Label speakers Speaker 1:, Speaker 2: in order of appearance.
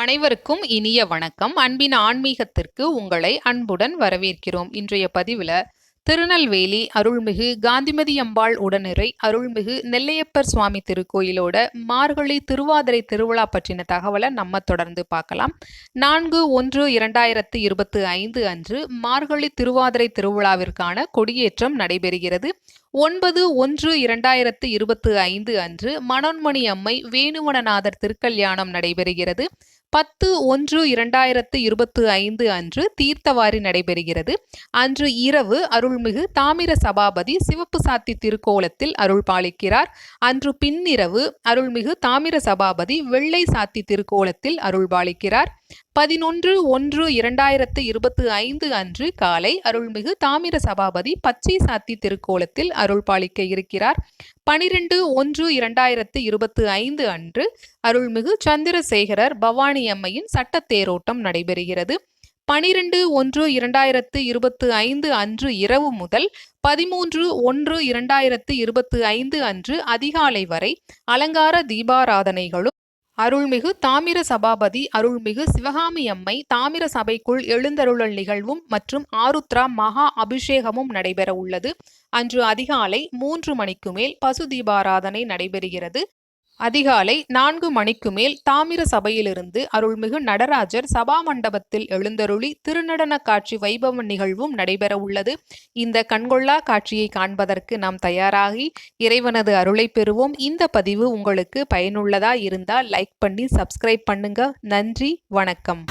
Speaker 1: அனைவருக்கும் இனிய வணக்கம். அன்பின் ஆன்மீகத்திற்கு உங்களை அன்புடன் வரவேற்கிறோம். இன்றைய பதிவில் திருநெல்வேலி அருள்மிகு காந்திமதி அம்பாள் உடனிறை அருள்மிகு நெல்லையப்பர் சுவாமி திருக்கோயிலோட மார்கழி திருவாதிரை திருவிழா பற்றின தகவலை நம்ம தொடர்ந்து பார்க்கலாம். 4/1/2025 அன்று மார்கழி திருவாதிரை திருவிழாவிற்கான கொடியேற்றம் நடைபெறுகிறது. 9/1/2025 அன்று மனோன்மணி அம்மை வேணுவனநாதர் திருக்கல்யாணம் நடைபெறுகிறது. 10/1/2025 அன்று தீர்த்தவாரி நடைபெறுகிறது. அன்று இரவு அருள்மிகு தாமிர சபாபதி சிவப்பு சாத்தி திருக்கோலத்தில் அருள் பாலிக்கிறார். அன்று பின்னிரவு அருள்மிகு தாமிர சபாபதி வெள்ளை சாத்தி திருக்கோலத்தில் அருள் பாலிக்கிறார். 11/1/2025 அன்று காலை அருள்மிகு தாமிர சபாபதி பச்சை சாத்தி திருக்கோலத்தில் அருள் பாலிக்க இருக்கிறார். 12/1/2025 அன்று அருள்மிகு சந்திரசேகரர் பவானி அம்மையின் சட்ட தேரோட்டம் நடைபெறுகிறது. 12/1/2025 அன்று இரவு முதல் 13/1/2025 அன்று அதிகாலை வரை அலங்கார தீபாராதனைகளும் அருள்மிகு தாமிர சபாபதி அருள்மிகு சிவகாமி அம்மை தாமிர சபைக்குள் எழுந்தருளல் நிகழ்வும் மற்றும் ஆருத்ரா மகா அபிஷேகமும் நடைபெற உள்ளது. அன்று அதிகாலை 3 மணிக்கு மேல் பசு தீபாராதனை நடைபெறுகிறது. அதிகாலை 4 மணிக்கு மேல் தாமிர சபையிலிருந்து அருள்மிகு நடராஜர் சபா மண்டபத்தில் எழுந்தருளி திருநடன காட்சி வைபவ நிகழ்வும் நடைபெற உள்ளது. இந்த கண்கொள்ளா காட்சியை காண்பதற்கு நாம் தயாராகி இறைவனது அருளை பெறுவோம். இந்த பதிவு உங்களுக்கு பயனுள்ளதா இருந்தால் லைக் பண்ணி சப்ஸ்கிரைப் பண்ணுங்க. நன்றி, வணக்கம்.